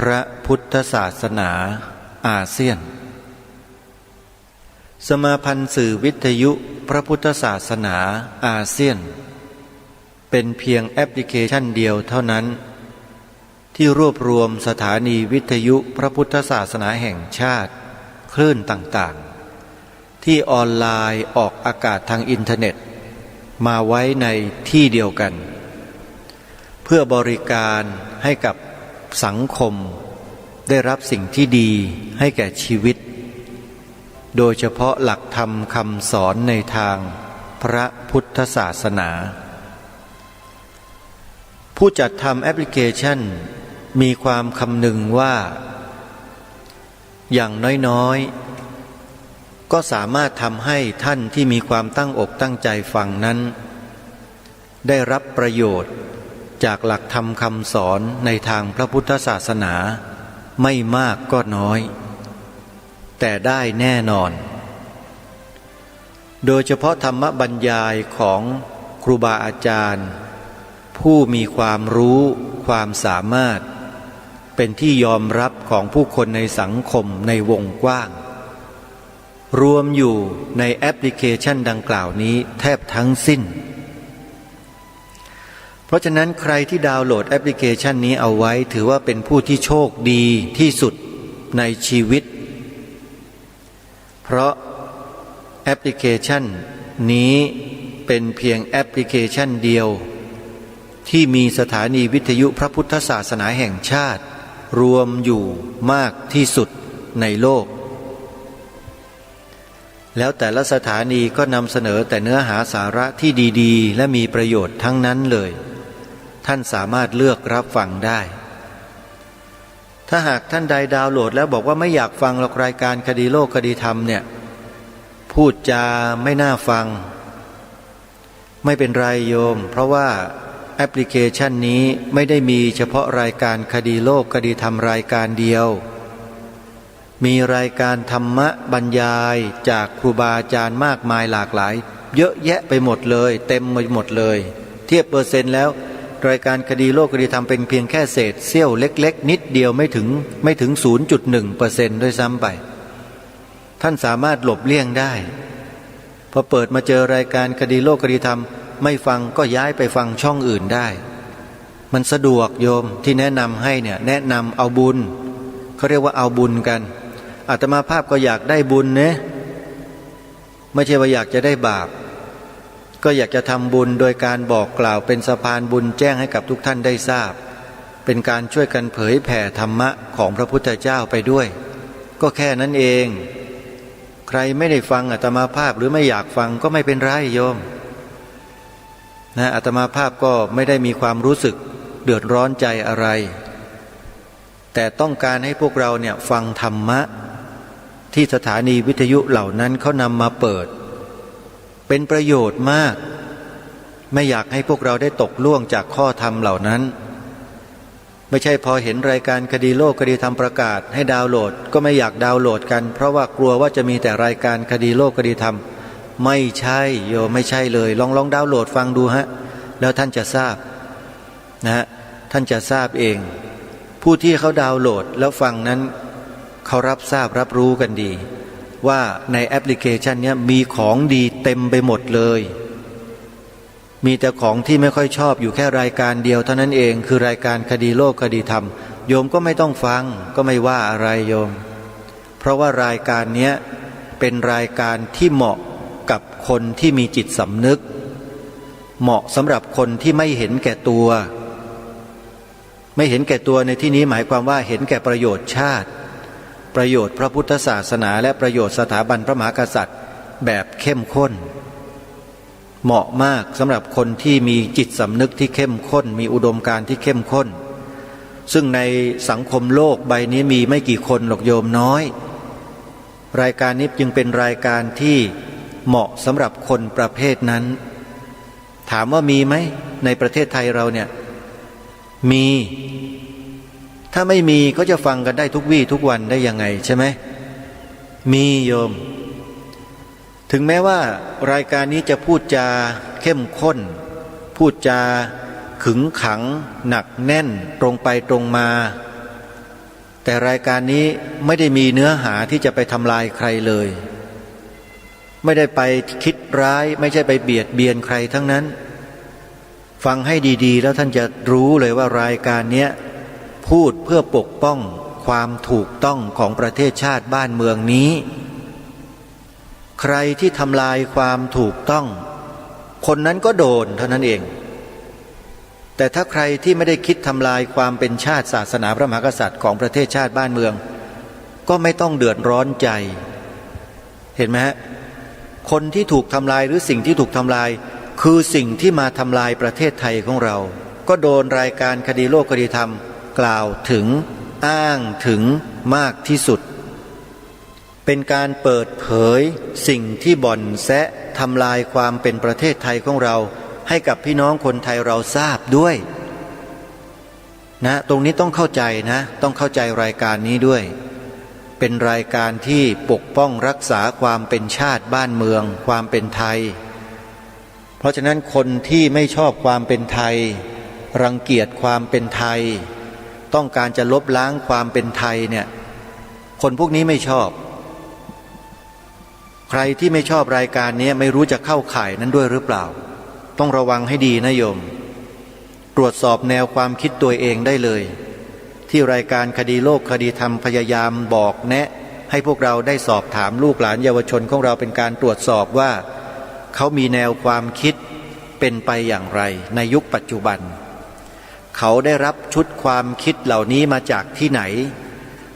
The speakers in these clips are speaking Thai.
พระพุทธศาสนาอาเซียนสมาพันธ์สื่อวิทยุพระพุทธศาสนาอาเซียนเป็นเพียงแอปพลิเคชันเดียวเท่านั้นที่รวบรวมสถานีวิทยุพระพุทธศาสนาแห่งชาติคลื่นต่างๆที่ออนไลน์ออกอากาศทางอินเทอร์เน็ตมาไว้ในที่เดียวกันเพื่อบริการให้กับสังคมได้รับสิ่งที่ดีให้แก่ชีวิตโดยเฉพาะหลักธรรมคำสอนในทางพระพุทธศาสนาผู้จัดทำแอปพลิเคชันมีความคำนึงว่าอย่างน้อยๆก็สามารถทำให้ท่านที่มีความตั้งอกตั้งใจฟังนั้นได้รับประโยชน์จากหลักธรรมคำสอนในทางพระพุทธศาสนาไม่มากก็น้อยแต่ได้แน่นอนโดยเฉพาะธรรมบรรยายของครูบาอาจารย์ผู้มีความรู้ความสามารถเป็นที่ยอมรับของผู้คนในสังคมในวงกว้างรวมอยู่ในแอปพลิเคชันดังกล่าวนี้แทบทั้งสิ้นเพราะฉะนั้นใครที่ดาวน์โหลดแอปพลิเคชันนี้เอาไว้ถือว่าเป็นผู้ที่โชคดีที่สุดในชีวิตเพราะแอปพลิเคชันนี้เป็นเพียงแอปพลิเคชันเดียวที่มีสถานีวิทยุพระพุทธศาสนาแห่งชาติรวมอยู่มากที่สุดในโลกแล้วแต่ละสถานีก็นำเสนอแต่เนื้อหาสาระที่ดีๆและมีประโยชน์ทั้งนั้นเลยท่านสามารถเลือกรับฟังได้ถ้าหากท่านใดดาวน์โหลดแล้วบอกว่าไม่อยากฟังหรอกรายการคดีโลกคดีธรรมเนี่ยพูดจาไม่น่าฟังไม่เป็นไรโยมเพราะว่าแอปพลิเคชันนี้ไม่ได้มีเฉพาะรายการคดีโลกคดีธรรมรายการเดียวมีรายการธรรมะบรรยายจากครูบาอาจารย์มากมายหลากหลายเยอะแยะไปหมดเลยเต็มไปหมดเลยเทียบเปอร์เซ็นต์แล้วรายการคดีโลกคดีธรรมเป็นเพียงแค่เศษเสี้ยวเล็กๆนิดเดียวไม่ถึง 0.1% ด้วยซ้ำไปท่านสามารถหลบเลี่ยงได้พอเปิดมาเจอรายการคดีโลกคดีธรรมไม่ฟังก็ย้ายไปฟังช่องอื่นได้มันสะดวกโยมที่แนะนำให้เนี่ยแนะนำเอาบุญเขาเรียกว่าเอาบุญกันอาตมาภาพก็อยากได้บุญนะไม่ใช่ว่าอยากจะได้บาปก็อยากจะทำบุญโดยการบอกกล่าวเป็นสะพานบุญแจ้งให้กับทุกท่านได้ทราบเป็นการช่วยกันเผยแผ่ธรรมะของพระพุทธเจ้าไปด้วยก็แค่นั้นเองใครไม่ได้ฟังอาตมาภาพหรือไม่อยากฟังก็ไม่เป็นไรโยมนะอาตมาภาพก็ไม่ได้มีความรู้สึกเดือดร้อนใจอะไรแต่ต้องการให้พวกเราเนี่ยฟังธรรมะที่สถานีวิทยุเหล่านั้นเขานำมาเปิดเป็นประโยชน์มากไม่อยากให้พวกเราได้ตกล่วงจากข้อธรรมเหล่านั้นไม่ใช่พอเห็นรายการคดีโลกคดีธรรมประกาศให้ดาวน์โหลดก็ไม่อยากดาวน์โหลดกันเพราะว่ากลัวว่าจะมีแต่รายการคดีโลกคดีธรรมไม่ใช่โยไม่ใช่เลยลองดาวน์โหลดฟังดูฮะแล้วท่านจะทราบนะท่านจะทราบเองผู้ที่เขาดาวน์โหลดแล้วฟังนั้นเขารับทราบรับรู้กันดีว่าในแอปพลิเคชันนี้มีของดีเต็มไปหมดเลยมีแต่ของที่ไม่ค่อยชอบอยู่แค่รายการเดียวเท่านั้นเองคือรายการคดีโลกคดีธรรมโยมก็ไม่ต้องฟังก็ไม่ว่าอะไรโยมเพราะว่ารายการนี้เป็นรายการที่เหมาะกับคนที่มีจิตสำนึกเหมาะสำหรับคนที่ไม่เห็นแก่ตัวไม่เห็นแก่ตัวในที่นี้หมายความว่าเห็นแก่ประโยชน์ชาติประโยชน์พระพุทธศาสนาและประโยชน์สถาบันพระมหากษัตริย์แบบเข้มข้นเหมาะมากสำหรับคนที่มีจิตสำนึกที่เข้มข้นมีอุดมการณ์ที่เข้มข้นซึ่งในสังคมโลกใบนี้มีไม่กี่คนหรอกโยมน้อยรายการนี้จึงเป็นรายการที่เหมาะสำหรับคนประเภทนั้นถามว่ามีไหมในประเทศไทยเราเนี่ยมีถ้าไม่มีก็จะฟังกันได้ทุกวี่ทุกวันได้ยังไงใช่ไหมมีโยมถึงแม้ว่ารายการนี้จะพูดจาเข้มข้นพูดจาขึงขังหนักแน่นตรงไปตรงมา แต่รายการนี้ไม่ได้มีเนื้อหาที่จะไปทำลายใครเลยไม่ได้ไปคิดร้ายไม่ใช่ไปเบียดเบียนใครทั้งนั้นฟังให้ดีๆแล้วท่านจะรู้เลยว่ารายการนี้พูดเพื่อปกป้องความถูกต้องของประเทศชาติบ้านเมืองนี้ใครที่ทำลายความถูกต้องคนนั้นก็โดนเท่านั้นเองแต่ถ้าใครที่ไม่ได้คิดทำลายความเป็นชาติศาสนาพระมหากษัตริย์ของประเทศชาติบ้านเมืองก็ไม่ต้องเดือดร้อนใจเห็นไหมฮะคนที่ถูกทำลายหรือสิ่งที่ถูกทำลายคือสิ่งที่มาทำลายประเทศไทยของเราก็โดนรายการคดีโลกคดีธรรมกล่าวถึงอ้างถึงมากที่สุดเป็นการเปิดเผยสิ่งที่บ่อนแสะทำลายความเป็นประเทศไทยของเราให้กับพี่น้องคนไทยเราทราบด้วยนะตรงนี้ต้องเข้าใจนะต้องเข้าใจรายการนี้ด้วยเป็นรายการที่ปกป้องรักษาความเป็นชาติบ้านเมืองความเป็นไทยเพราะฉะนั้นคนที่ไม่ชอบความเป็นไทยรังเกียจความเป็นไทยต้องการจะลบล้างความเป็นไทยเนี่ยคนพวกนี้ไม่ชอบใครที่ไม่ชอบรายการนี้ไม่รู้จะเข้าข่ายนั้นด้วยหรือเปล่าต้องระวังให้ดีนะโยมตรวจสอบแนวความคิดตัวเองได้เลยที่รายการคดีโลกคดีธรรมพยายามบอกแนะให้พวกเราได้สอบถามลูกหลานเยาวชนของเราเป็นการตรวจสอบว่าเขามีแนวความคิดเป็นไปอย่างไรในยุคปัจจุบันเขาได้รับชุดความคิดเหล่านี้มาจากที่ไหน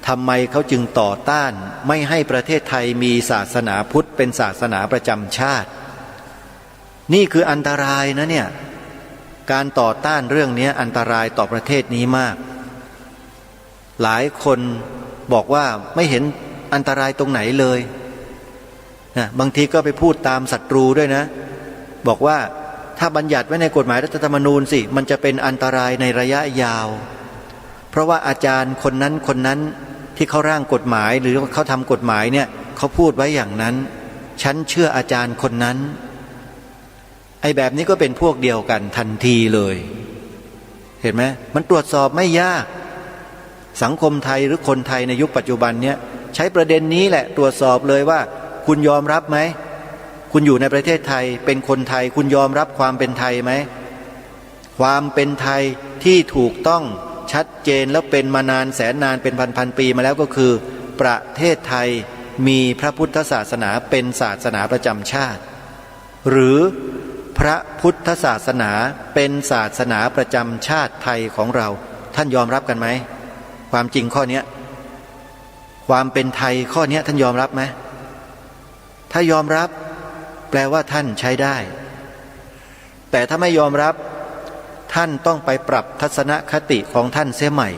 ทำไมเขาจึงต่อต้านไม่ให้ประเทศไทยมีศาสนาพุทธเป็นศาสนาประจำชาตินี่คืออันตรายนะเนี่ยการต่อต้านเรื่องนี้อันตรายต่อประเทศนี้มากหลายคนบอกว่าไม่เห็นอันตรายตรงไหนเลยนะบางทีก็ไปพูดตามศัตรูด้วยนะบอกว่าถ้าบัญญัติไว้ในกฎหมายรัฐธรรมนูญสิมันจะเป็นอันตรายในระยะยาวเพราะว่าอาจารย์คนนั้นคนนั้นที่เขาร่างกฎหมายหรือเขาทำกฎหมายเนี่ยเขาพูดไว้อย่างนั้นฉันเชื่ออาจารย์คนนั้นไอ้แบบนี้ก็เป็นพวกเดียวกันทันทีเลยเห็นไหมมันตรวจสอบไม่ยากสังคมไทยหรือคนไทยในยุคปัจจุบันเนี่ยใช้ประเด็นนี้แหละตรวจสอบเลยว่าคุณยอมรับไหมคุณอยู่ในประเทศไทยเป็นคนไทยคุณยอมรับความเป็นไทยไหมความเป็นไทยที่ถูกต้องชัดเจนแล้วเป็นมานานแสนนานเป็นพันปีมาแล้วก็คือประเทศไทยมีพระพุทธศาสนาเป็นศาสนาประจำชาติหรือพระพุทธศาสนาเป็นศาสนาประจำชาติไทยของเราท่านยอมรับกันไหมความจริงข้อนี้ความเป็นไทยข้อนี้ท่านยอมรับไหมถ้ายอมรับแปลว่าท่านใช้ได้แต่ถ้าไม่ยอมรับท่านต้องไปปรับทัศนคติของท่านเสียใหม่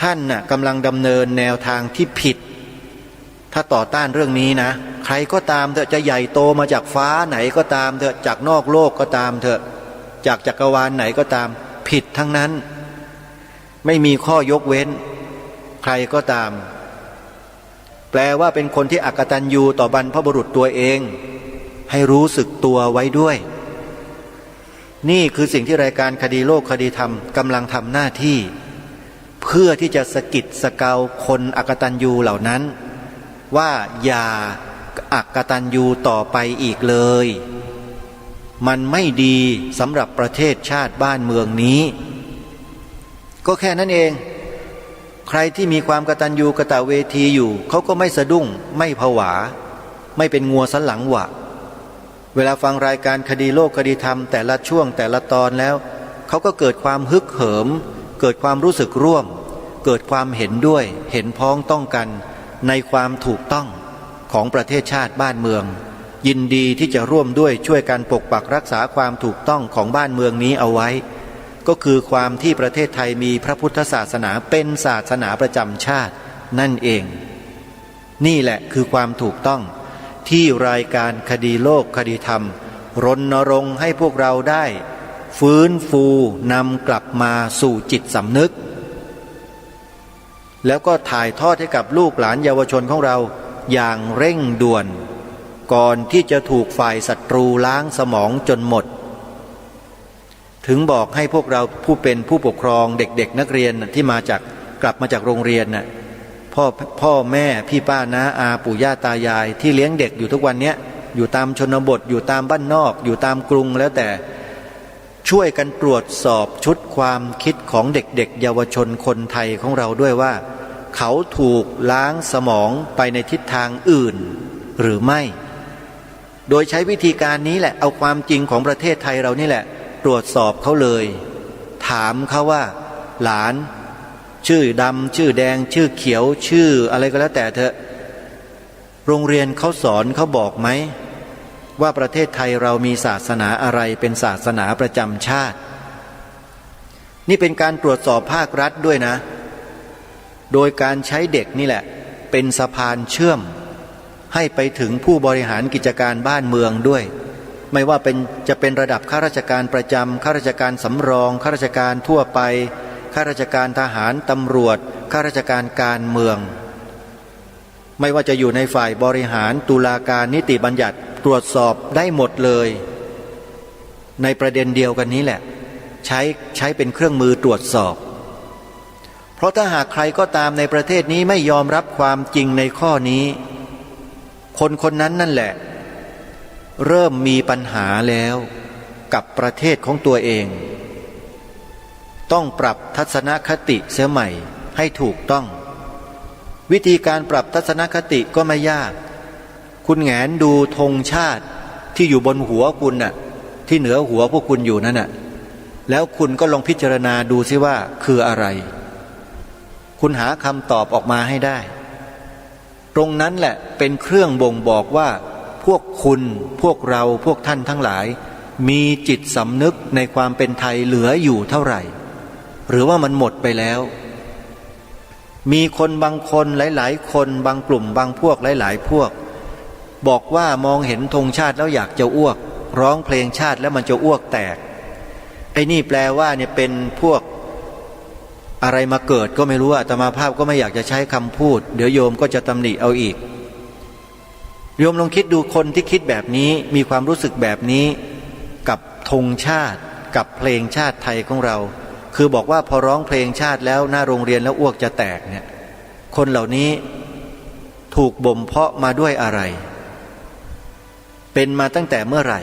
ท่านน่ะกำลังดำเนินแนวทางที่ผิดถ้าต่อต้านเรื่องนี้นะใครก็ตามเถอะจะใหญ่โตมาจากฟ้าไหนก็ตามเถอะจากนอกโลกก็ตามเถอะจากจักรวาลไหนก็ตามผิดทั้งนั้นไม่มีข้อยกเว้นใครก็ตามแปลว่าเป็นคนที่อกตัญญูต่อบรรพบุรุษตัวเองให้รู้สึกตัวไว้ด้วยนี่คือสิ่งที่รายการคดีโลกคดีธรรมกำลังทำหน้าที่เพื่อที่จะสะกิดสะเกาคนอกตัญญูเหล่านั้นว่าอย่าอกตัญญูต่อไปอีกเลยมันไม่ดีสำหรับประเทศชาติบ้านเมืองนี้ก็แค่นั้นเองใครที่มีความกตัญญูกตเวทีอยู่เขาก็ไม่สะดุ้งไม่ผวาไม่เป็นงัวสันหลังหวะเวลาฟังรายการคดีโลกคดีธรรมแต่ละช่วงแต่ละตอนแล้วเขาก็เกิดความฮึกเหิมเกิดความรู้สึกร่วมเกิดความเห็นด้วยเห็นพ้องต้องกันในความถูกต้องของประเทศชาติบ้านเมืองยินดีที่จะร่วมด้วยช่วยกันปกปักรักษาความถูกต้องของบ้านเมืองนี้เอาไว้ก็คือความที่ประเทศไทยมีพระพุทธศาสนาเป็นศาสนาประจำชาตินั่นเองนี่แหละคือความถูกต้องที่รายการคดีโลกคดีธรรมรณรงค์ให้พวกเราได้ฟื้นฟูนำกลับมาสู่จิตสำนึกแล้วก็ถ่ายทอดให้กับลูกหลานเยาวชนของเราอย่างเร่งด่วนก่อนที่จะถูกฝ่ายศัตรูล้างสมองจนหมดถึงบอกให้พวกเราผู้เป็นผู้ปกครองเด็กๆนักเรียนที่มาจาก กลับมาจากโรงเรียนน่ะพ่อแม่พี่ป้าน้าอาปู่ย่าตายายที่เลี้ยงเด็กอยู่ทุกวันเนี้ยอยู่ตามชนบทอยู่ตามบ้านนอกอยู่ตามกรุงแล้วแต่ช่วยกันตรวจสอบชุดความคิดของเด็กๆเยาวชนคนไทยของเราด้วยว่าเขาถูกล้างสมองไปในทิศทางอื่นหรือไม่โดยใช้วิธีการนี้แหละเอาความจริงของประเทศไทยเรานี่แหละตรวจสอบเขาเลยถามเขาว่าหลานชื่อดำชื่อแดงชื่อเขียวชื่ออะไรก็แล้วแต่เถอะโรงเรียนเขาสอนเขาบอกไหมว่าประเทศไทยเรามีศาสนาอะไรเป็นศาสนาประจำชาตินี่เป็นการตรวจสอบภาครัฐด้วยนะโดยการใช้เด็กนี่แหละเป็นสะพานเชื่อมให้ไปถึงผู้บริหารกิจการบ้านเมืองด้วยไม่ว่าจะเป็นระดับข้าราชการประจำข้าราชการสำรองข้าราชการทั่วไปข้าราชการทหารตำรวจข้าราชการการเมืองไม่ว่าจะอยู่ในฝ่ายบริหารตุลาการนิติบัญญัติตรวจสอบได้หมดเลยในประเด็นเดียวกันนี้แหละใช้เป็นเครื่องมือตรวจสอบเพราะถ้าหากใครก็ตามในประเทศนี้ไม่ยอมรับความจริงในข้อนี้คนนั้นนั่นแหละเริ่มมีปัญหาแล้วกับประเทศของตัวเองต้องปรับทัศนคติเสียใหม่ให้ถูกต้องวิธีการปรับทัศนคติก็ไม่ยากคุณแงนดูธงชาติที่อยู่บนหัวคุณน่ะที่เหนือหัวพวกคุณอยู่นั่นน่ะแล้วคุณก็ลองพิจารณาดูซิว่าคืออะไรคุณหาคำตอบออกมาให้ได้ตรงนั้นแหละเป็นเครื่องบ่งบอกว่าพวกคุณพวกเราพวกท่านทั้งหลายมีจิตสำนึกในความเป็นไทยเหลืออยู่เท่าไหร่หรือว่ามันหมดไปแล้วมีคนบางคนหลายๆคนบางกลุ่มบางพวกหลายๆพวกบอกว่ามองเห็นธงชาติแล้วอยากจะอ้วกร้องเพลงชาติแล้วมันจะอ้วกแตกไอ้นี่แปลว่าเนี่ยเป็นพวกอะไรมาเกิดก็ไม่รู้อาตมาภาพก็ไม่อยากจะใช้คำพูดเดี๋ยวโยมก็จะตำหนิเอาอีกโยมลองคิดดูคนที่คิดแบบนี้มีความรู้สึกแบบนี้กับธงชาติกับเพลงชาติไทยของเราคือบอกว่าพอร้องเพลงชาติแล้วหน้าโรงเรียนแล้วอ้วกจะแตกเนี่ยคนเหล่านี้ถูกบ่มเพาะมาด้วยอะไรเป็นมาตั้งแต่เมื่อไหร่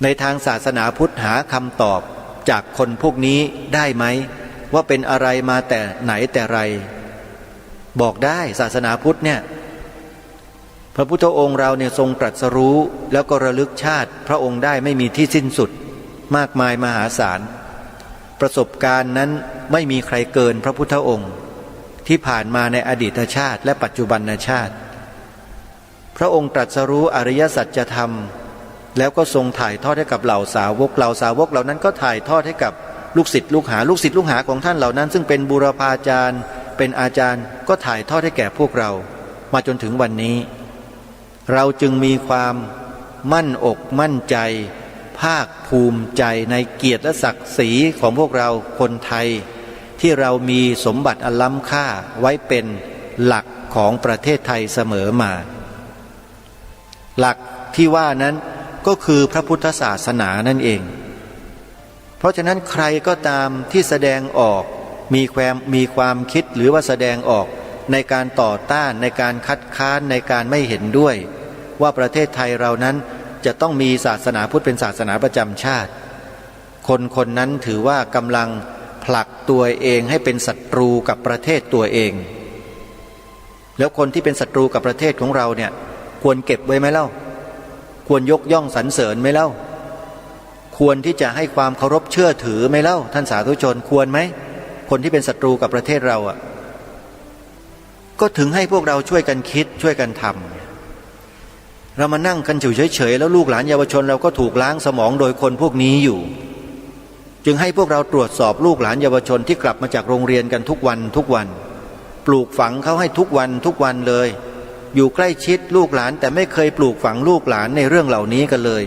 ในทางศาสนาพุทธหาคำตอบจากคนพวกนี้ได้ไหมว่าเป็นอะไรมาแต่ไหนแต่ไรบอกได้ศาสนาพุทธเนี่ยพระพุทธองค์เราเนี่ยทรงตรัสรู้แล้วก็ระลึกชาติพระองค์ได้ไม่มีที่สิ้นสุดมากมายมหาศาลประสบการณ์นั้นไม่มีใครเกินพระพุทธองค์ที่ผ่านมาในอดีตชาติและปัจจุบันชาติพระองค์ตรัสรู้อริยสัจธรรมแล้วก็ทรงถ่ายทอดให้กับเหล่าสาวกเหล่านั้นก็ถ่ายทอดให้กับลูกศิษย์ลูกหาของท่านเหล่านั้นซึ่งเป็นบูรพาจารย์เป็นอาจารย์ก็ถ่ายทอดให้แก่พวกเรามาจนถึงวันนี้เราจึงมีความมั่นอกมั่นใจภาคภูมิใจในเกียรติและศักดิ์ศรีของพวกเราคนไทยที่เรามีสมบัติอันล้ำค่าไว้เป็นหลักของประเทศไทยเสมอมาหลักที่ว่านั้นก็คือพระพุทธศาสนานั่นเองเพราะฉะนั้นใครก็ตามที่แสดงออกมีความคิดหรือว่าแสดงออกในการต่อต้านในการคัดค้านในการไม่เห็นด้วยว่าประเทศไทยเรานั้นจะต้องมีศาสนาพุทธเป็นศาสนาประจำชาติคนนั้นถือว่ากำลังผลักตัวเองให้เป็นศัตรูกับประเทศตัวเองแล้วคนที่เป็นศัตรูกับประเทศของเราเนี่ยควรเก็บไว้ไหมเล่าควรยกย่องสรรเสริญไหมเล่าควรที่จะให้ความเคารพเชื่อถือไหมเล่าท่านสาธุชนควรไหมคนที่เป็นศัตรูกับประเทศเราอ่ะก็ถึงให้พวกเราช่วยกันคิดช่วยกันทำเรามานั่งกันอยู่เฉยๆแล้วลูกหลานเยาวชนเราก็ถูกล้างสมองโดยคนพวกนี้อยู่จึงให้พวกเราตรวจสอบลูกหลานเยาวชนที่กลับมาจากโรงเรียนกันทุกวันปลูกฝังเขาให้ทุกวันเลยอยู่ใกล้ชิดลูกหลานแต่ไม่เคยปลูกฝังลูกหลานในเรื่องเหล่านี้กันเลย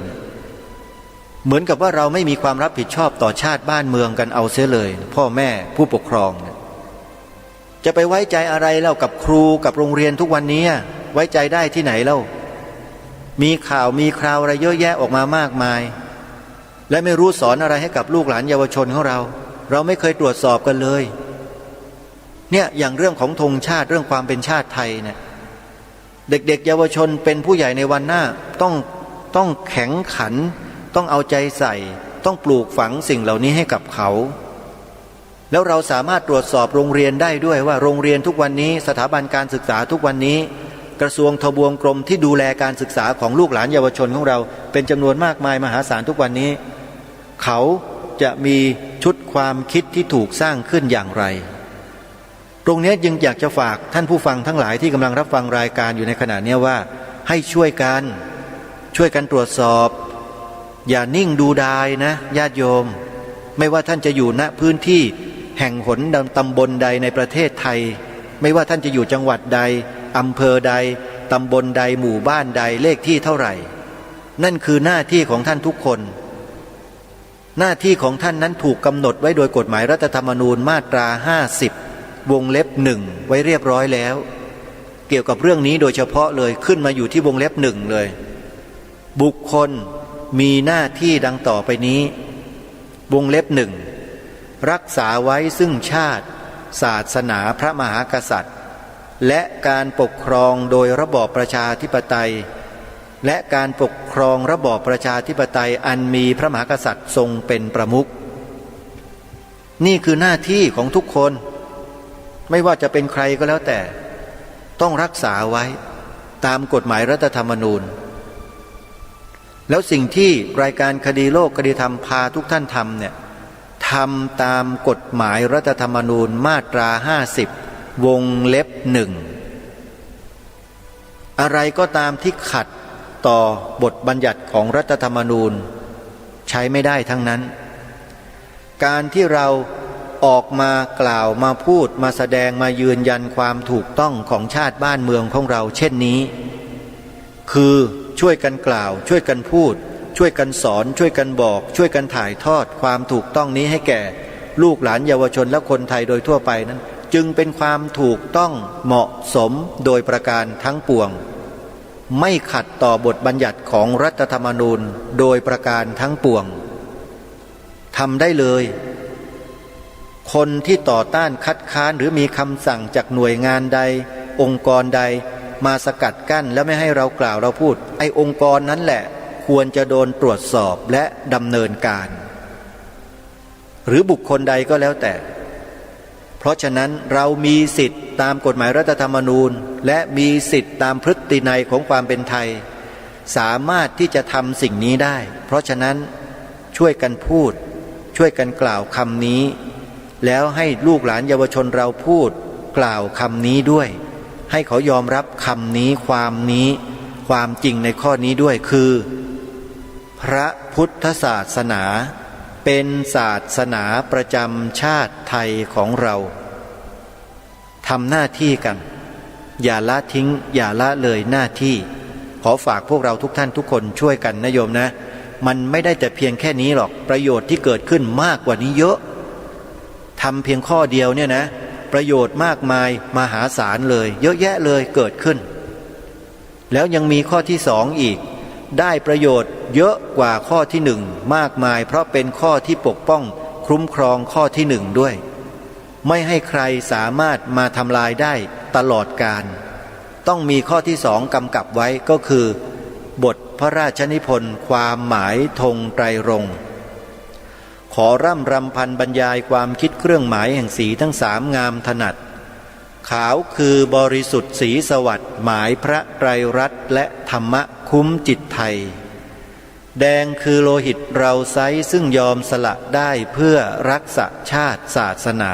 เหมือนกับว่าเราไม่มีความรับผิดชอบต่อชาติบ้านเมืองกันเอาเสียเลยพ่อแม่ผู้ปกครองจะไปไว้ใจอะไรเล่ากับครูกับโรงเรียนทุกวันนี้ไว้ใจได้ที่ไหนเล่ามีข่าวมีคราวอะไรเยอะแยะออกมามากมายและไม่รู้สอนอะไรให้กับลูกหลานเยาวชนของเราไม่เคยตรวจสอบกันเลย เนี่ยอย่างเรื่องของธงชาติเรื่องความเป็นชาติไทยเนี่ยเด็กๆเยาวชนเป็นผู้ใหญ่ในวันหน้าต้องแข็งขันต้องเอาใจใส่ต้องปลูกฝังสิ่งเหล่านี้ให้กับเขาแล้วเราสามารถตรวจสอบโรงเรียนได้ด้วยว่าโรงเรียนทุกวันนี้สถาบันการศึกษาทุกวันนี้กระทรวงทบวงกรมที่ดูแลการศึกษาของลูกหลานเยาวชนของเราเป็นจำนวนมากมายมหาศาลทุกวันนี้เขาจะมีชุดความคิดที่ถูกสร้างขึ้นอย่างไรตรงนี้ยังอยากจะฝากท่านผู้ฟังทั้งหลายที่กำลังรับฟังรายการอยู่ในขณะนี้ว่าให้ช่วยกันตรวจสอบอย่านิ่งดูดายนะญาติโยมไม่ว่าท่านจะอยู่ณพื้นที่แห่งหนตำบลใดในประเทศไทยไม่ว่าท่านจะอยู่จังหวัดใดอำเภอใดตำบลใดหมู่บ้านใดเลขที่เท่าไหร่นั่นคือหน้าที่ของท่านทุกคนหน้าที่ของท่านนั้นถูกกำหนดไว้โดยกฎหมายรัฐธรรมนูญมาตรา50วงเล็บ1ไว้เรียบร้อยแล้วเกี่ยวกับเรื่องนี้โดยเฉพาะเลยขึ้นมาอยู่ที่วงเล็บ1เลยบุคคลมีหน้าที่ดังต่อไปนี้วงเล็บ1รักษาไว้ซึ่งชาติศาสนาพระมหากษัตริย์และการปกครองโดยระบอบประชาธิปไตยและการปกครองระบอบประชาธิปไตยอันมีพระมหากษัตริย์ทรงเป็นประมุขนี่คือหน้าที่ของทุกคนไม่ว่าจะเป็นใครก็แล้วแต่ต้องรักษาไว้ตามกฎหมายรัฐธรรมนูญแล้วสิ่งที่รายการคดีโลกคดีธรรมพาทุกท่านทำเนี่ยทำตามกฎหมายรัฐธรรมนูญมาตรา50วงเล็บ1อะไรก็ตามที่ขัดต่อบทบัญญัติของรัฐธรรมนูญใช้ไม่ได้ทั้งนั้นการที่เราออกมากล่าวมาพูดมาแสดงมายืนยันความถูกต้องของชาติบ้านเมืองของเราเช่นนี้คือช่วยกันกล่าวช่วยกันพูดช่วยกันสอนช่วยกันบอกช่วยกันถ่ายทอดความถูกต้องนี้ให้แก่ลูกหลานเยาวชนและคนไทยโดยทั่วไปนั้นจึงเป็นความถูกต้องเหมาะสมโดยประการทั้งปวงไม่ขัดต่อบทบัญญัติของรัฐธรรมนูญโดยประการทั้งปวงทำได้เลยคนที่ต่อต้านคัดค้านหรือมีคำสั่งจากหน่วยงานใดองค์กรใดมาสกัดกั้นแล้วไม่ให้เรากล่าวเราพูดไอ้องค์กรนั้นแหละควรจะโดนตรวจสอบและดำเนินการหรือบุคคลใดก็แล้วแต่เพราะฉะนั้นเรามีสิทธิ์ตามกฎหมายรัฐธรรมนูญและมีสิทธิ์ตามพฤตินัยของความเป็นไทยสามารถที่จะทำสิ่งนี้ได้เพราะฉะนั้นช่วยกันพูดช่วยกันกล่าวคำนี้แล้วให้ลูกหลานเยาวชนเราพูดกล่าวคำนี้ด้วยให้เขายอมรับคำนี้ความจริงในข้อนี้ด้วยคือพระพุทธศาสนาเป็นศาสนาประจำชาติไทยของเราทำหน้าที่กันอย่าละทิ้งอย่าละเลยหน้าที่ขอฝากพวกเราทุกท่านทุกคนช่วยกันนะโยมนะมันไม่ได้แต่เพียงแค่นี้หรอกประโยชน์ที่เกิดขึ้นมากกว่านี้เยอะทำเพียงข้อเดียวเนี่ยนะประโยชน์มากมายมหาศาลเลยเยอะแยะเลยเกิดขึ้นแล้วยังมีข้อที่2อีกได้ประโยชน์เยอะกว่าข้อที่1มากมายเพราะเป็นข้อที่ปกป้องคุ้มครองข้อที่1ด้วยไม่ให้ใครสามารถมาทำลายได้ตลอดกาลต้องมีข้อที่2กำกับไว้ก็คือบทพระราชนิพนธ์ความหมายธงไตรรงค์ขอร่ำรำพันบรรยายความคิดเครื่องหมายแห่งสีทั้ง3งามถนัดขาวคือบริสุทธิ์สีสวัสดิ์หมายพระไตรรัตน์และธรรมะคุ้มจิตไทยแดงคือโลหิตเราไซซึ่งยอมสละได้เพื่อรักษาชาติศาสนา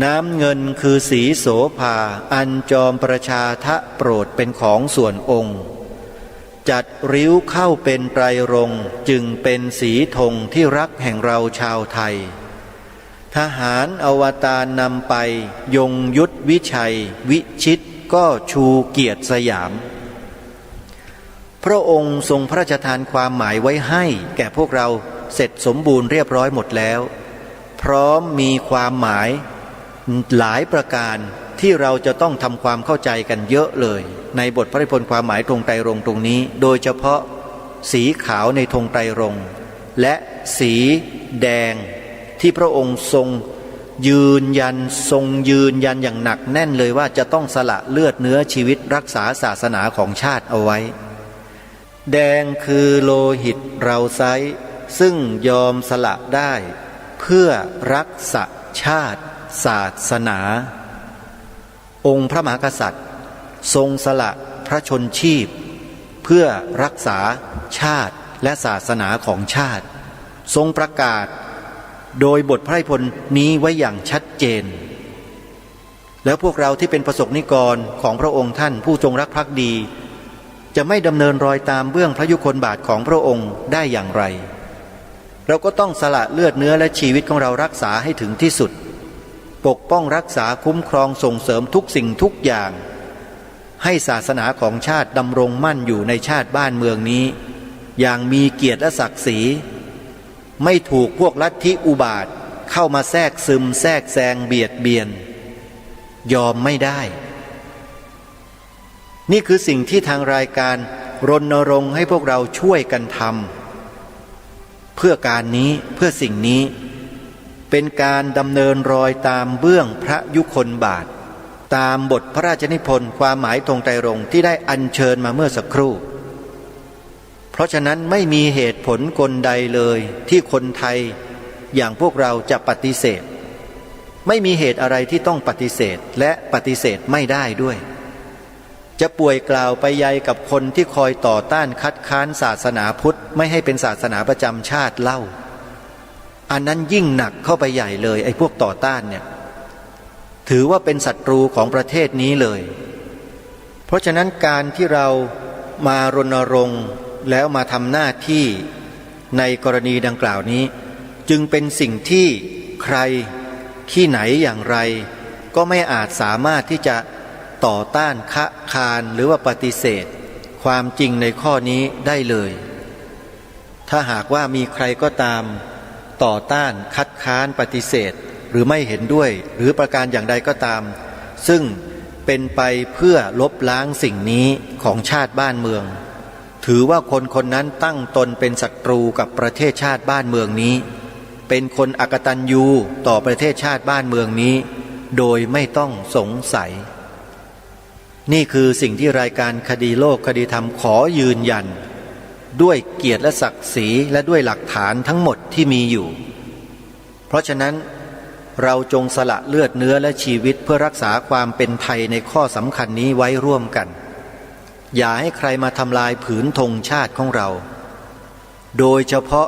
น้ำเงินคือสีโสภาอันจอมประชาทะโปรดเป็นของส่วนองค์จัดริ้วเข้าเป็นไตรรงค์จึงเป็นสีธงที่รักแห่งเราชาวไทยทหารอวตารนำไปยงยุทธวิชัยวิชิตก็ชูเกียรติสยามพระองค์ทรงพระราชทานความหมายไว้ให้แก่พวกเราเสร็จสมบูรณ์เรียบร้อยหมดแล้วพร้อมมีความหมายหลายประการที่เราจะต้องทำความเข้าใจกันเยอะเลยในบทพระนิพนธ์ความหมายธงไตรรงค์ตรงนี้โดยเฉพาะสีขาวในธงไตรรงค์และสีแดงที่พระองค์ทรง ยืนยันทรงยืนยันอย่างหนักแน่นเลยว่าจะต้องสละเลือดเนื้อชีวิตรักษาศาสนาของชาติเอาไว้แดงคือโลหิตเราไซร้ซึ่งยอมสละได้เพื่อรักษาชาติศาสนาองค์พระมหากษัตริย์ทรงสละพระชนชีพเพื่อรักษาชาติและศาสนาของชาติทรงประกาศโดยบทพระราชนิพนธ์นี้ไว้อย่างชัดเจนแล้วพวกเราที่เป็นประสบนิกรของพระองค์ท่านผู้จงรักภักดีจะไม่ดำเนินรอยตามเบื้องพระยุคลบาทของพระองค์ได้อย่างไรเราก็ต้องสละเลือดเนื้อและชีวิตของเรารักษาให้ถึงที่สุดปกป้องรักษาคุ้มครองส่งเสริมทุกสิ่งทุกอย่างให้ศาสนาของชาติดำรงมั่นอยู่ในชาติบ้านเมืองนี้อย่างมีเกียรติและศักดิ์ศรีไม่ถูกพวกลัทธิอุบาทเข้ามาแทรกซึมแทรกแซงเบียดเบียนยอมไม่ได้นี่คือสิ่งที่ทางรายการรณรงค์ให้พวกเราช่วยกันทำเพื่อการนี้เพื่อสิ่งนี้เป็นการดำเนินรอยตามเบื้องพระยุคลบาทตามบทพระราชนิพนธ์ความหมายธงไตรรงค์ที่ได้อัญเชิญมาเมื่อสักครู่เพราะฉะนั้นไม่มีเหตุผลกลใดเลยที่คนไทยอย่างพวกเราจะปฏิเสธไม่มีเหตุอะไรที่ต้องปฏิเสธและปฏิเสธไม่ได้ด้วยจะป่วยกล่าวไปใยกับคนที่คอยต่อต้านคัดค้านศาสนาพุทธไม่ให้เป็นศาสนาประจำชาติเล่าอันนั้นยิ่งหนักเข้าไปใหญ่เลยไอ้พวกต่อต้านเนี่ยถือว่าเป็นศัตรูของประเทศนี้เลยเพราะฉะนั้นการที่เรามารณรงค์แล้วมาทำหน้าที่ในกรณีดังกล่าวนี้จึงเป็นสิ่งที่ใครที่ไหนอย่างไรก็ไม่อาจสามารถที่จะต่อต้านคะคานหรือว่าปฏิเสธความจริงในข้อนี้ได้เลยถ้าหากว่ามีใครก็ตามต่อต้านคัดค้านปฏิเสธหรือไม่เห็นด้วยหรือประการอย่างใดก็ตามซึ่งเป็นไปเพื่อลบล้างสิ่งนี้ของชาติบ้านเมืองถือว่าคนคนนั้นตั้งตนเป็นศัตรูกับประเทศชาติบ้านเมืองนี้เป็นคนอกตัญญูต่อประเทศชาติบ้านเมืองนี้โดยไม่ต้องสงสัยนี่คือสิ่งที่รายการคดีโลกคดีธรรมขอยืนยันด้วยเกียรติและศักดิ์ศรีและด้วยหลักฐานทั้งหมดที่มีอยู่เพราะฉะนั้นเราจงสละเลือดเนื้อและชีวิตเพื่อรักษาความเป็นไทยในข้อสำคัญนี้ไว้ร่วมกันอย่าให้ใครมาทำลายผืนธงชาติของเราโดยเฉพาะ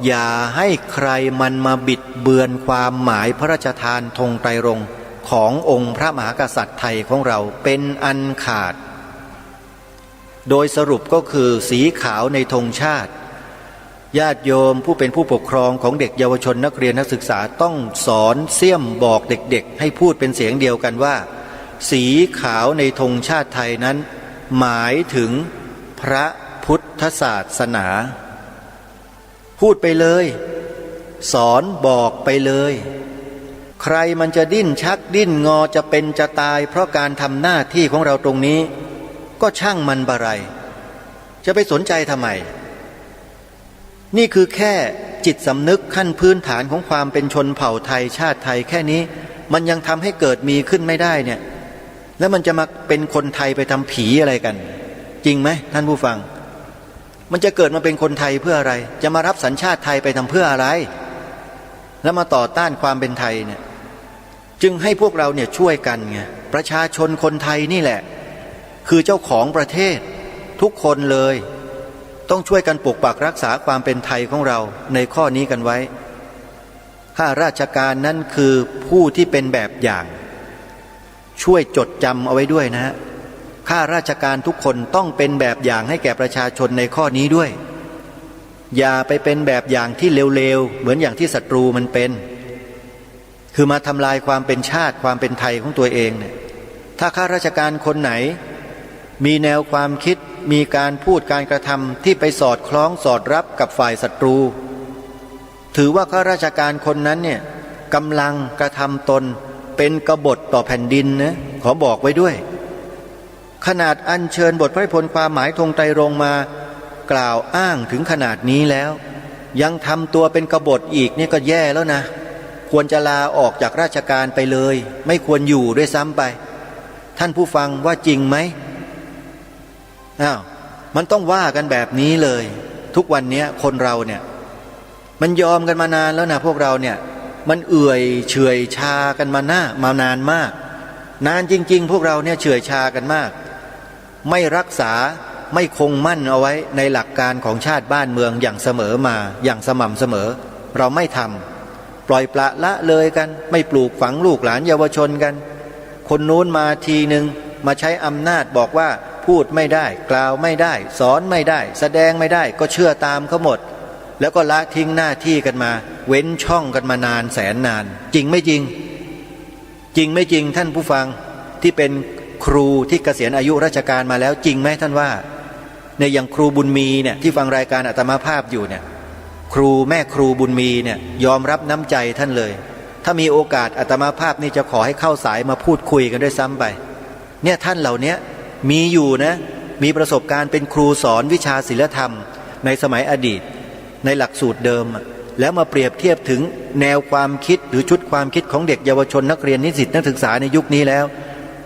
อย่าให้ใครมันมาบิดเบือนความหมายพระราชทานธงไตรรงค์ขององค์พระมหากษัตริย์ไทยของเราเป็นอันขาดโดยสรุปก็คือสีขาวในธงชาติญาติโยมผู้เป็นผู้ปกครองของเด็กเยาวชนนักเรียนนักศึกษาต้องสอนเสี่ยมบอกเด็กๆให้พูดเป็นเสียงเดียวกันว่าสีขาวในธงชาติไทยนั้นหมายถึงพระพุทธศาสนาพูดไปเลยสอนบอกไปเลยใครมันจะดิ้นชักดิ้นงอจะเป็นจะตายเพราะการทำหน้าที่ของเราตรงนี้ก็ช่างมันบะไรจะไปสนใจทำไมนี่คือแค่จิตสำนึกขั้นพื้นฐานของความเป็นชนเผ่าไทยชาติไทยแค่นี้มันยังทำให้เกิดมีขึ้นไม่ได้เนี่ยแล้วมันจะมาเป็นคนไทยไปทำผีอะไรกันจริงไหมท่านผู้ฟังมันจะเกิดมาเป็นคนไทยเพื่ออะไรจะมารับสัญชาติไทยไปทำเพื่ออะไรแล้วมาต่อต้านความเป็นไทยเนี่ยจึงให้พวกเราเนี่ยช่วยกันไงประชาชนคนไทยนี่แหละคือเจ้าของประเทศทุกคนเลยต้องช่วยกันปกปักรักษาความเป็นไทยของเราในข้อนี้กันไว้ข้าราชการนั้นคือผู้ที่เป็นแบบอย่างช่วยจดจำเอาไว้ด้วยนะฮะข้าราชการทุกคนต้องเป็นแบบอย่างให้แก่ประชาชนในข้อนี้ด้วยอย่าไปเป็นแบบอย่างที่เลวๆเหมือนอย่างที่ศัตรูมันเป็นคือมาทำลายความเป็นชาติความเป็นไทยของตัวเองเนี่ยถ้าข้าราชการคนไหนมีแนวความคิดมีการพูดการกระทำที่ไปสอดคล้องสอดรับกับฝ่ายศัตรูถือว่าข้าราชการคนนั้นเนี่ยกำลังกระทำตนเป็นกบฏต่อแผ่นดินนะขอบอกไว้ด้วยขนาดอัญเชิญบทพระราชนิพนธ์ความหมายธงไตรรงค์มากล่าวอ้างถึงขนาดนี้แล้วยังทำตัวเป็นกบฏอีกนี่ก็แย่แล้วนะ ควรจะลาออกจากราชการไปเลยไม่ควรอยู่ด้วยซ้ำไปท่านผู้ฟังว่าจริงไหมมันต้องว่ากันแบบนี้เลยทุกวันนี้คนเราเนี่ยมันยอมกันมานานแล้วนะพวกเราเนี่ยมันเอื่อยเฉื่อยชากันมานานมากนานจริงๆพวกเราเนี่ยเฉื่อยชากันมากไม่รักษาไม่คงมั่นเอาไว้ในหลักการของชาติบ้านเมืองอย่างเสมอมาอย่างสม่ำเสมอเราไม่ทำปล่อยปละละเลยกันไม่ปลูกฝังลูกหลานเยาวชนกันคนนู้นมาทีหนึ่งมาใช้อำนาจบอกว่าพูดไม่ได้กล่าวไม่ได้สอนไม่ได้แสดงไม่ได้ก็เชื่อตามเขาหมดแล้วก็ละทิ้งหน้าที่กันมาเว้นช่องกันมานานแสนนานจริงไม่จริงจริงไม่จริงท่านผู้ฟังที่เป็นครูที่เกษียณอายุราชการมาแล้วจริงไหมท่านว่าในอย่างครูบุญมีเนี่ยที่ฟังรายการอาตมาภาพอยู่เนี่ยครูแม่ครูบุญมีเนี่ยยอมรับน้ำใจท่านเลยถ้ามีโอกาสอาตมาภาพนี่จะขอให้เข้าสายมาพูดคุยกันด้วยซ้ำไปเนี่ยท่านเหล่านี้มีอยู่นะมีประสบการณ์เป็นครูสอนวิชาศิลธรรมในสมัยอดีตในหลักสูตรเดิมแล้วมาเปรียบเทียบถึงแนวความคิดหรือชุดความคิดของเด็กเยาวชนนักเรียนนิสิตนักศึกษาในยุคนี้แล้ว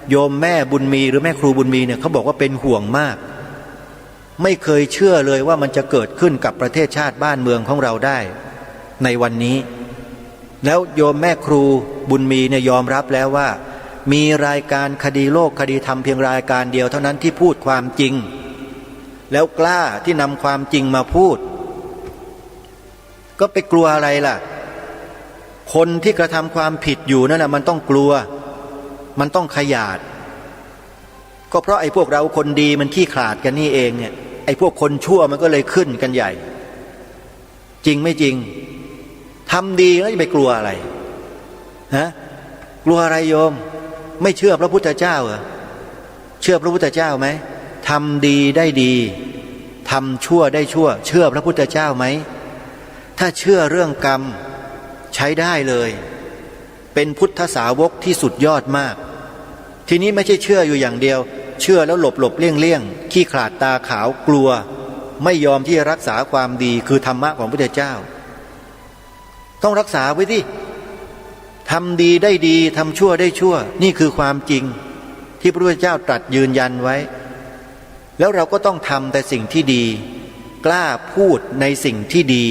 โยมแม่บุญมีหรือแม่ครูบุญมีเนี่ยเขาบอกว่าเป็นห่วงมากไม่เคยเชื่อเลยว่ามันจะเกิดขึ้นกับประเทศชาติบ้านเมืองของเราได้ในวันนี้แล้วโยมแม่ครูบุญมีเนี่ยยอมรับแล้วว่ามีรายการคดีโลกคดีธรรมเพียงรายการเดียวเท่านั้นที่พูดความจริงแล้วกล้าที่นำความจริงมาพูดก็ไปกลัวอะไรล่ะคนที่กระทำความผิดอยู่นั่นแหละมันต้องกลัวมันต้องขยาดก็เพราะไอ้พวกเราคนดีมันขี้ขลาดกันนี่เองเนี่ยไอ้พวกคนชั่วมันก็เลยขึ้นกันใหญ่จริงไม่จริงทำดีแล้วจะไปกลัวอะไรฮะกลัวอะไรโยมไม่เชื่อพระพุทธเจ้าเหรอเชื่อพระพุทธเจ้าไหมทำดีได้ดีทำชั่วได้ชั่วเชื่อพระพุทธเจ้าไหมถ้าเชื่อเรื่องกรรมใช้ได้เลยเป็นพุทธสาวกที่สุดยอดมากทีนี้ไม่ใช่เชื่ออยู่อย่างเดียวเชื่อแล้วหลบเลี่ยงขี้ขลาดตาขาวกลัวไม่ยอมที่จะรักษาความดีคือธรรมะของพระพุทธเจ้าต้องรักษาไว้ที่ทำดีได้ดีทำชั่วได้ชั่วนี่คือความจริงที่พระพุทธเจ้าตรัสยืนยันไว้แล้วเราก็ต้องทำแต่สิ่งที่ดีกล้าพูดในสิ่งที่ดี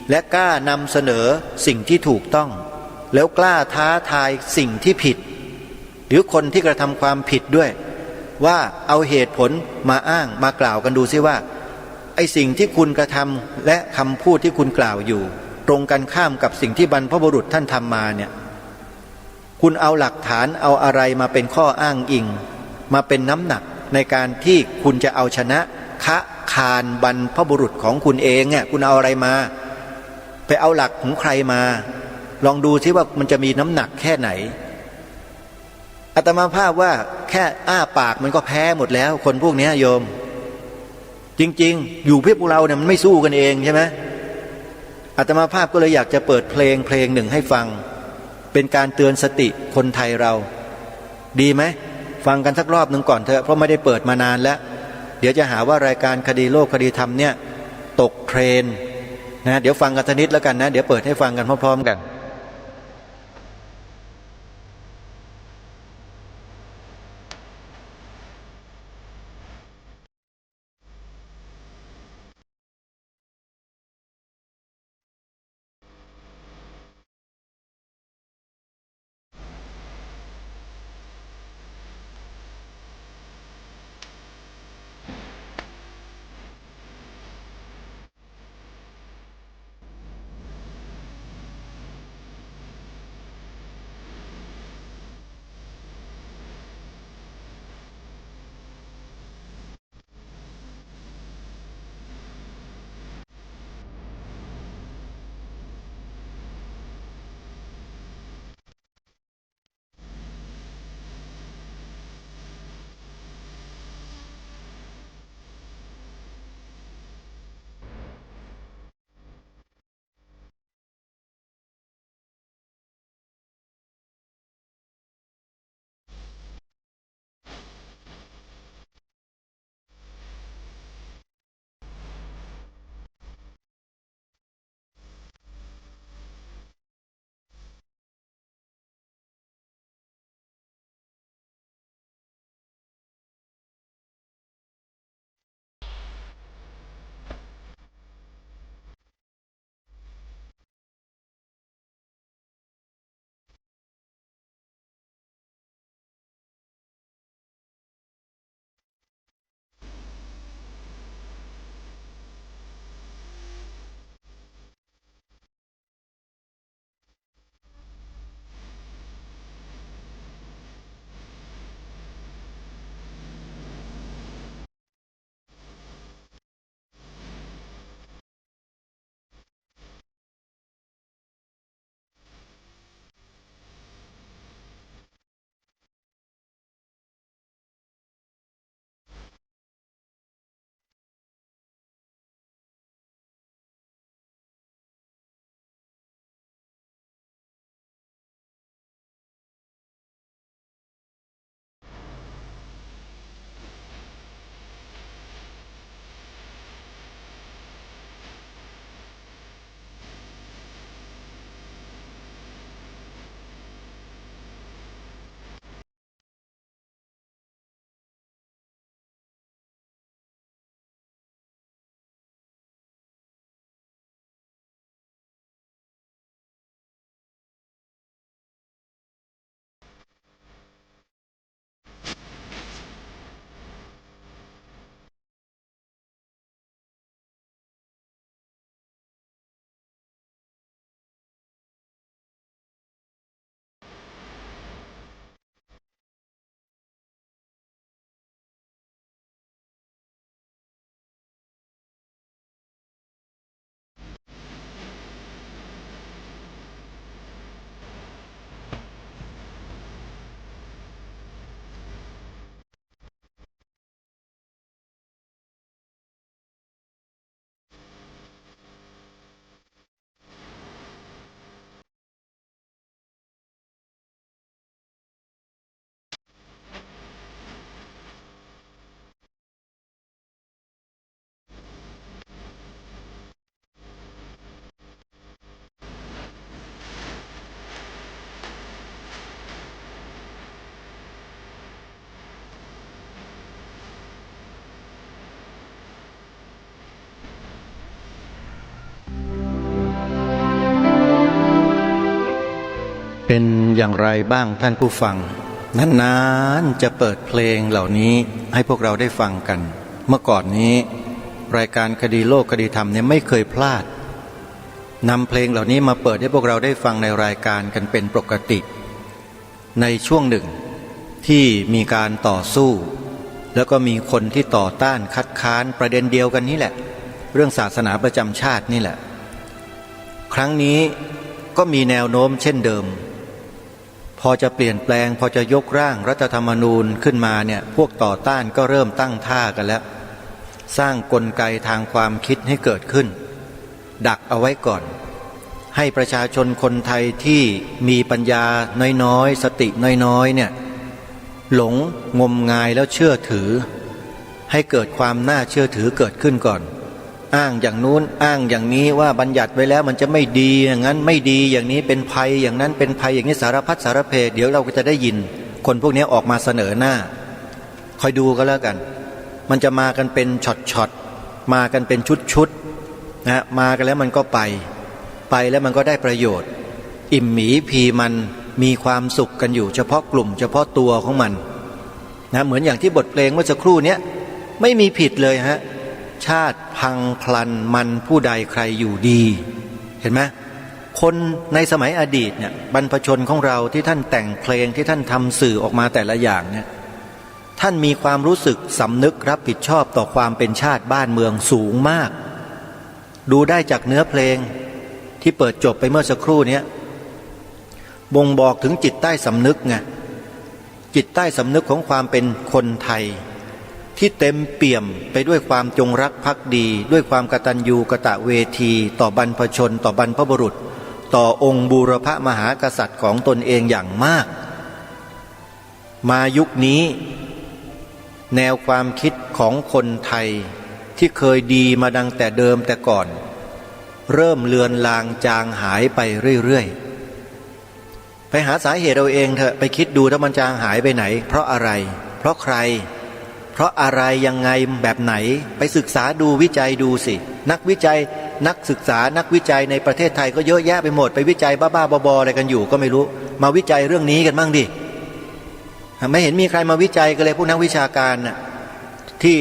และกล้านำเสนอสิ่งที่ถูกต้องแล้วกล้าท้าทายสิ่งที่ผิดหรือคนที่กระทำความผิดด้วยว่าเอาเหตุผลมาอ้างมากล่าวกันดูซิว่าไอ้สิ่งที่คุณกระทำและคำพูดที่คุณกล่าวอยู่ตรงกันข้ามกับสิ่งที่บรรพบุรุษท่านทำมาเนี่ยคุณเอาหลักฐานเอาอะไรมาเป็นข้ออ้างอิงมาเป็นน้ำหนักในการที่คุณจะเอาชนะคะคานบรรพบุรุษของคุณเองเนี่ยคุณเอาอะไรมาไปเอาหลักของใครมาลองดูซิว่ามันจะมีน้ำหนักแค่ไหนอาตมาภาพว่าแค่อ้าปากมันก็แพ้หมดแล้วคนพวกนี้โยมจริงๆอยู่เพื่อพวกเราเนี่ยมันไม่สู้กันเองใช่ไหมอาตมาภาพก็เลยอยากจะเปิดเพลงหนึ่งให้ฟังเป็นการเตือนสติคนไทยเราดีไหมฟังกันสักรอบหนึ่งก่อนเถอะเพราะไม่ได้เปิดมานานแล้วเดี๋ยวจะหาว่ารายการคดีโลกคดีธรรมเนี่ยตกเทรนนะเดี๋ยวฟังกันสักนิดแล้วกันนะเดี๋ยวเปิดให้ฟังกันพร้อมๆกัน เป็นอย่างไรบ้างท่านผู้ฟังนานๆจะเปิดเพลงเหล่านี้ให้พวกเราได้ฟังกันเมื่อก่อนนี้รายการคดีโลกคดีธรรมเนี่ยไม่เคยพลาดนำเพลงเหล่านี้มาเปิดให้พวกเราได้ฟังในรายการกันเป็นปกติในช่วงหนึ่งที่มีการต่อสู้แล้วก็มีคนที่ต่อต้านคัดค้านประเด็นเดียวกันนี่แหละเรื่องศาสนาประจำชาตินี่แหละครั้งนี้ก็มีแนวโน้มเช่นเดิมพอจะเปลี่ยนแปลงพอจะยกร่างรัฐธรรมนูญขึ้นมาเนี่ยพวกต่อต้านก็เริ่มตั้งท่ากันแล้วสร้างกลไกทางความคิดให้เกิดขึ้นดักเอาไว้ก่อนให้ประชาชนคนไทยที่มีปัญญาน้อยๆสติน้อยๆเนี่ยหลงงมงายแล้วเชื่อถือให้เกิดความน่าเชื่อถือเกิดขึ้นก่อนอ้างอย่างนู้นอ้างอย่างนี้ว่าบัญญัติไว้แล้วมันจะไม่ดีอย่างนั้นไม่ดีอย่างนี้เป็นภัยอย่างนั้นเป็นภัยอย่างนี้สารพัดสารเพเดี๋ยวเราก็จะได้ยินคนพวกนี้ออกมาเสนอหน้าคอยดูก็แล้วกันมันจะมากันเป็นช็อตๆมากันเป็นชุดๆนะมากันแล้วมันก็ไปแล้วมันก็ได้ประโยชน์อิ่มหมีพีมันมีความสุขกันอยู่เฉพาะกลุ่มเฉพาะตัวของมันนะเหมือนอย่างที่บทเพลงเมื่อสักครู่นี้ไม่มีผิดเลยฮะชาติพังพลันมันผู้ใดใครอยู่ดีเห็นไหมคนในสมัยอดีตเนี่ยบรรพชนของเราที่ท่านแต่งเพลงที่ท่านทำสื่อออกมาแต่ละอย่างเนี่ยท่านมีความรู้สึกสำนึกรับผิดชอบต่อความเป็นชาติบ้านเมืองสูงมากดูได้จากเนื้อเพลงที่เปิดจบไปเมื่อสักครู่นี้บ่งบอกถึงจิตใต้สำนึกไงจิตใต้สำนึกของความเป็นคนไทยที่เต็มเปี่ยมไปด้วยความจงรักภักดีด้วยความกตัญญูกตเวทีต่อบรรพชนต่อบรรพบุรุษต่อองค์บูรพมหากษัตริย์ของตนเองอย่างมากมายุคนี้แนวความคิดของคนไทยที่เคยดีมาดังแต่เดิมแต่ก่อนเริ่มเลือนลางจางหายไปเรื่อยๆไปหาสาเหตุเราเองเถอะไปคิดดูถ้ามันจางหายไปไหนเพราะอะไรเพราะใครเพราะอะไรยังไงแบบไหนไปศึกษาดูวิจัยดูสินักวิจัยนักศึกษานักวิจัยในประเทศไทยก็เยอะแยะไปหมดไปวิจัยบ้าๆบอๆอะไรกันอยู่ก็ไม่รู้มาวิจัยเรื่องนี้กันบ้างดิไม่เห็นมีใครมาวิจัยกันเลยพวกนักวิชาการน่ะที่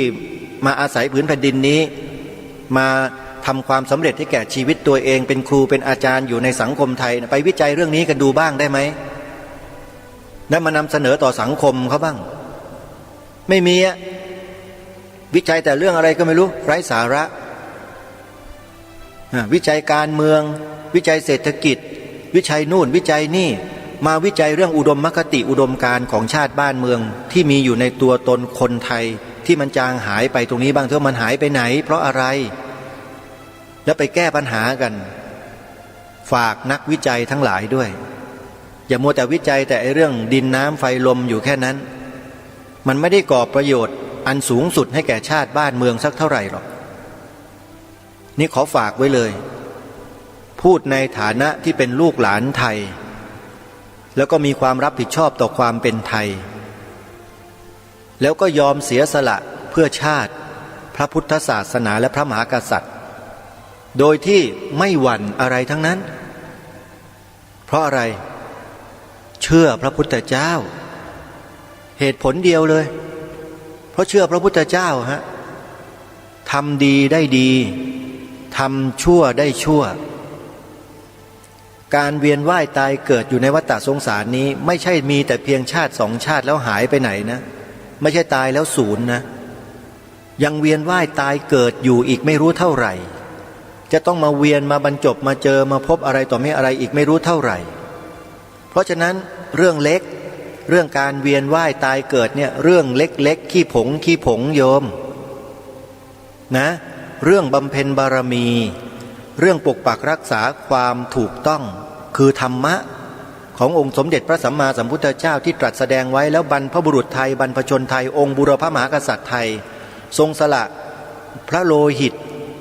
มาอาศัยผืนแผ่นดินนี้มาทำความสำเร็จให้แก่ชีวิตตัวเองเป็นครูเป็นอาจารย์อยู่ในสังคมไทยไปวิจัยเรื่องนี้กันดูบ้างได้ไหมแล้วมานำเสนอต่อสังคมเขาบ้างไม่มีอะวิจัยแต่เรื่องอะไรก็ไม่รู้ไร้สาระวิจัยการเมืองวิจัยเศรษฐกิจวิจัยนู่นวิจัยนี่มาวิจัยเรื่องอุดมคติอุดมการณ์ของชาติบ้านเมืองที่มีอยู่ในตัวตนคนไทยที่มันจางหายไปตรงนี้บ้างเถอะมันหายไปไหนเพราะอะไรแล้วไปแก้ปัญหากันฝากนักวิจัยทั้งหลายด้วยอย่ามัวแต่วิจัยแต่เรื่องดินน้ำไฟลมอยู่แค่นั้นมันไม่ได้ก่อประโยชน์อันสูงสุดให้แก่ชาติบ้านเมืองสักเท่าไหร่หรอกนี่ขอฝากไว้เลยพูดในฐานะที่เป็นลูกหลานไทยแล้วก็มีความรับผิดชอบต่อความเป็นไทยแล้วก็ยอมเสียสละเพื่อชาติพระพุทธศาสนาและพระมหากษัตริย์โดยที่ไม่หวั่นอะไรทั้งนั้นเพราะอะไรเชื่อพระพุทธเจ้าเหตุผลเดียวเลยเพราะเชื่อพระพุทธเจ้าฮะทำดีได้ดีทำชั่วได้ชั่วการเวียนว่ายตายเกิดอยู่ในวัฏฏะสงสารนี้ไม่ใช่มีแต่เพียงชาติสองชาติแล้วหายไปไหนนะไม่ใช่ตายแล้วศูนย์นะยังเวียนว่ายตายเกิดอยู่อีกไม่รู้เท่าไหร่จะต้องมาเวียนมาบรรจบมาเจอมาพบอะไรต่อไม่อะไรอีกไม่รู้เท่าไหร่เพราะฉะนั้นเรื่องเล็กเรื่องการเวียนว่ายตายเกิดเนี่ยเรื่องเล็กๆขี้ผงโยมนะเรื่องบำเพ็ญบารมีเรื่องปกปักรักษาความถูกต้องคือธรรมะขององค์สมเด็จพระสัมมาสัมพุทธเจ้าที่ตรัสแสดงไว้แล้วบรรพบุรุษไทยบรรพชนไทยองค์บุรพมหากษัตริย์ไทยทรงสละพระโลหิต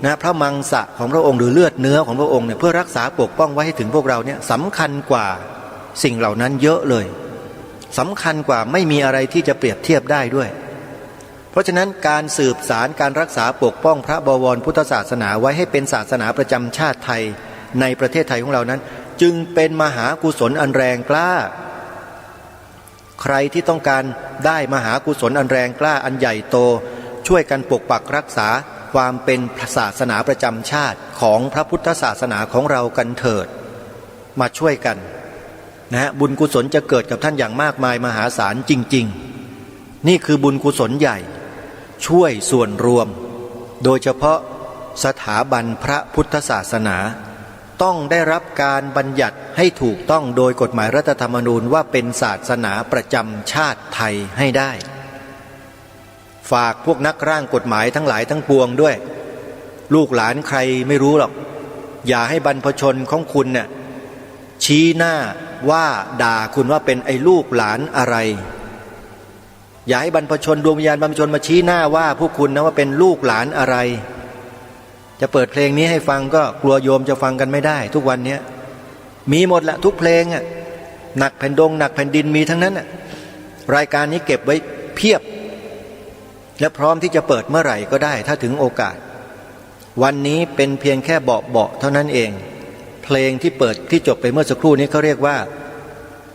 นะพระมังสะของพระองค์หรือเลือดเนื้อของพระองค์เนี่ยเพื่อรักษาปกป้องไว้ให้ถึงพวกเราเนี่ยสำคัญกว่าสิ่งเหล่านั้นเยอะเลยสำคัญกว่าไม่มีอะไรที่จะเปรียบเทียบได้ด้วยเพราะฉะนั้นการสืบสารการรักษาปกป้องพระบวรพุทธศาสนาไว้ให้เป็นศาสนาประจำชาติไทยในประเทศไทยของเรานั้น จึงเป็นมหากุศลอันแรงกล้าใครที่ต้องการได้มหากุศลอันแรงกล้าอันใหญ่โตช่วยกันปกปักรักษาความเป็นศาสนาประจำชาติของพระพุทธศาสนาของเรากันเถิดมาช่วยกันนะบุญกุศลจะเกิดกับท่านอย่างมากมายมหาศาลจริงๆนี่คือบุญกุศลใหญ่ช่วยส่วนรวมโดยเฉพาะสถาบันพระพุทธศาสนาต้องได้รับการบัญญัติให้ถูกต้องโดยกฎหมายรัฐธรรมนูญว่าเป็นศาสนาประจำชาติไทยให้ได้ฝากพวกนักร่างกฎหมายทั้งหลายทั้งปวงด้วยลูกหลานใครไม่รู้หรอกอย่าให้บรรพชนของคุณเนี่ยชี้หน้าว่าด่าคุณว่าเป็นไอ้ลูกหลานอะไรอย่าให้บรรพชนดวงวิญญาณบรรพชนมาชี้หน้าว่าพวกคุณนะว่าเป็นลูกหลานอะไรจะเปิดเพลงนี้ให้ฟังก็กลัวโยมจะฟังกันไม่ได้ทุกวันนี้มีหมดละทุกเพลงอ่ะหนักแผ่นดินมีทั้งนั้นอ่ะรายการนี้เก็บไว้เพียบและพร้อมที่จะเปิดเมื่อไหร่ก็ได้ถ้าถึงโอกาสวันนี้เป็นเพียงแค่เบาๆเท่านั้นเองเพลงที่เปิดที่จบไปเมื่อสักครู่นี้เขาเรียกว่า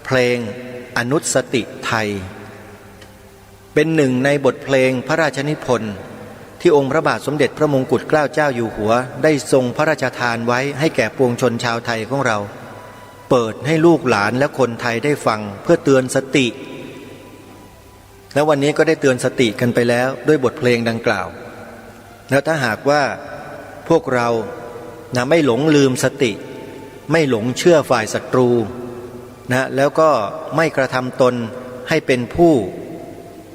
เพลงอนุสติไทยเป็นหนึ่งในบทเพลงพระราชนิพนธ์ที่องค์พระบาทสมเด็จพระมงกุฎเกล้าเจ้าอยู่หัวได้ทรงพระราชทานไว้ให้แก่ปวงชนชาวไทยของเราเปิดให้ลูกหลานและคนไทยได้ฟังเพื่อเตือนสติและวันนี้ก็ได้เตือนสติกันไปแล้วด้วยบทเพลงดังกล่าวแล้วถ้าหากว่าพวกเราไม่หลงลืมสติไม่หลงเชื่อฝ่ายศัตรูแล้วก็ไม่กระทำตนให้เป็นผู้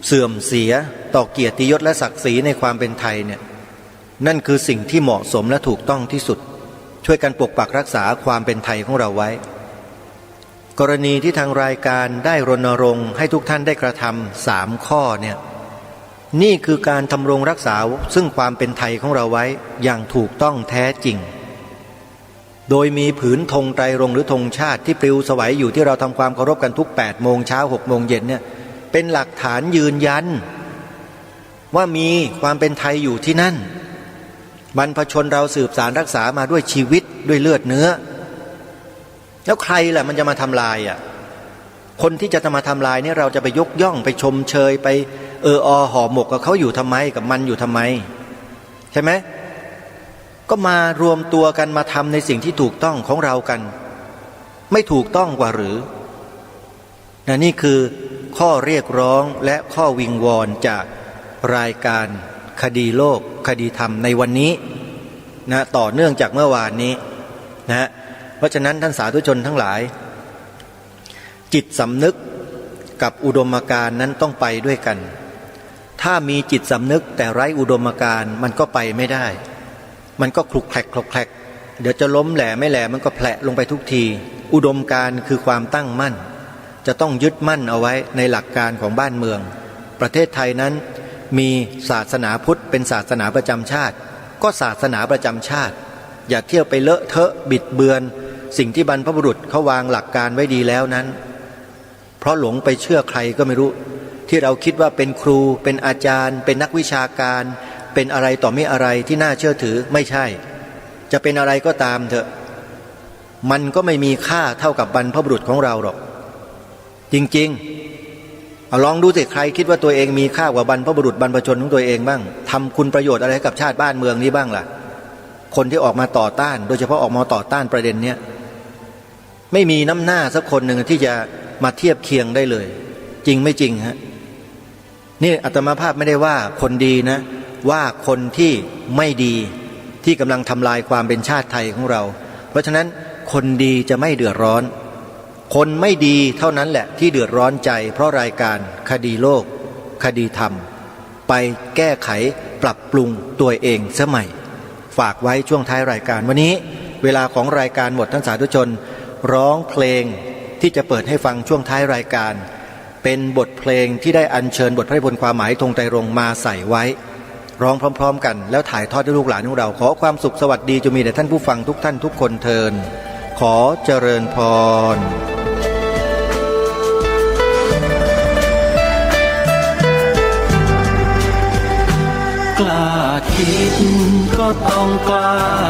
เสื่อมเสียต่อเกียรติยศและศักดิ์ศรีในความเป็นไทยเนี่ยนั่นคือสิ่งที่เหมาะสมและถูกต้องที่สุดช่วยกันปกปักรักษาความเป็นไทยของเราไว้กรณีที่ทางรายการได้รณรงค์ให้ทุกท่านได้กระทำ3 ข้อเนี่ยนี่คือการทำรงรักษาซึ่งความเป็นไทยของเราไว้อย่างถูกต้องแท้จริงโดยมีผืนธงไตรรงค์หรือธงชาติที่ปลิวสวัยอยู่ที่เราทำความเคารพกันทุก8 โมงเช้า6 โมงเย็นเนี่ยเป็นหลักฐานยืนยันว่ามีความเป็นไทยอยู่ที่นั่นบรรพชนเราสืบสารรักษามาด้วยชีวิตด้วยเลือดเนื้อแล้วใครล่ะมันจะมาทำลายคนที่จะมาทำลายเนี่ยเราจะไปยกย่องไปชมเชยไปห่อหมกกับเขาอยู่ทำไมกับมันอยู่ทำไมใช่ไหมก็มารวมตัวกันมาทำในสิ่งที่ถูกต้องของเรากันไม่ถูกต้องกว่าหรือนี่คือข้อเรียกร้องและข้อวิงวอนจากรายการคดีโลกคดีธรรมในวันนี้ต่อเนื่องจากเมื่อวานนี้เพราะฉะนั้นท่านสาธุชนทั้งหลายจิตสำนึกกับอุดมการณ์นั้นต้องไปด้วยกันถ้ามีจิตสำนึกแต่ไร้อุดมการณ์มันก็ไปไม่ได้มันก็คลุกคลักเดี๋ยวจะล้มแหล่ไม่แหล่มันก็แผลลงไปทุกทีอุดมการณ์คือความตั้งมั่นจะต้องยึดมั่นเอาไว้ในหลักการของบ้านเมืองประเทศไทยนั้นมีศาสนาพุทธเป็นศาสนาประจำชาติก็ศาสนาประจำชาติอย่าเที่ยวไปเลอะเทอะบิดเบือนสิ่งที่บรรพบุรุษเขาวางหลักการไว้ดีแล้วนั้นเพราะหลงไปเชื่อใครก็ไม่รู้ที่เราคิดว่าเป็นครูเป็นอาจารย์เป็นนักวิชาการเป็นอะไรต่อไม่อะไรที่น่าเชื่อถือไม่ใช่จะเป็นอะไรก็ตามเถอะมันก็ไม่มีค่าเท่ากับบรรพบุรุษของเราหรอกจริงๆเอาลองดูสิใครคิดว่าตัวเองมีค่ากว่าบรรพบุรุษบรรพชนของตัวเองบ้างทำคุณประโยชน์อะไรให้กับชาติบ้านเมืองนี้บ้างล่ะคนที่ออกมาต่อต้านโดยเฉพาะออกมาต่อต้านประเด็นเนี้ยไม่มีน้ำหน้าสักคนหนึ่งที่จะมาเทียบเคียงได้เลยจริงไม่จริงฮะนี่อาตมาภาพไม่ได้ว่าคนดีนะว่าคนที่ไม่ดีที่กำลังทำลายความเป็นชาติไทยของเราเพราะฉะนั้นคนดีจะไม่เดือดร้อนคนไม่ดีเท่านั้นแหละที่เดือดร้อนใจเพราะรายการคดีโลกคดีธรรมไปแก้ไขปรับปรุงตัวเองเสียใหม่ฝากไว้ช่วงท้ายรายการวันนี้เวลาของรายการหมดท่านสาธุชนร้องเพลงที่จะเปิดให้ฟังช่วงท้ายรายการเป็นบทเพลงที่ได้อัญเชิญบทพระนิพนธ์ความหมายธงไตรรงค์มาใส่ไว้ร้องพร้อมๆกันแล้วถ่ายทอดให้ลูกหลานของเราขอความสุขสวัสดีจงมีแด่ท่านผู้ฟังทุกท่านทุกคนเทินขอเจริญพรกล้าคิดก็ต้องกล้า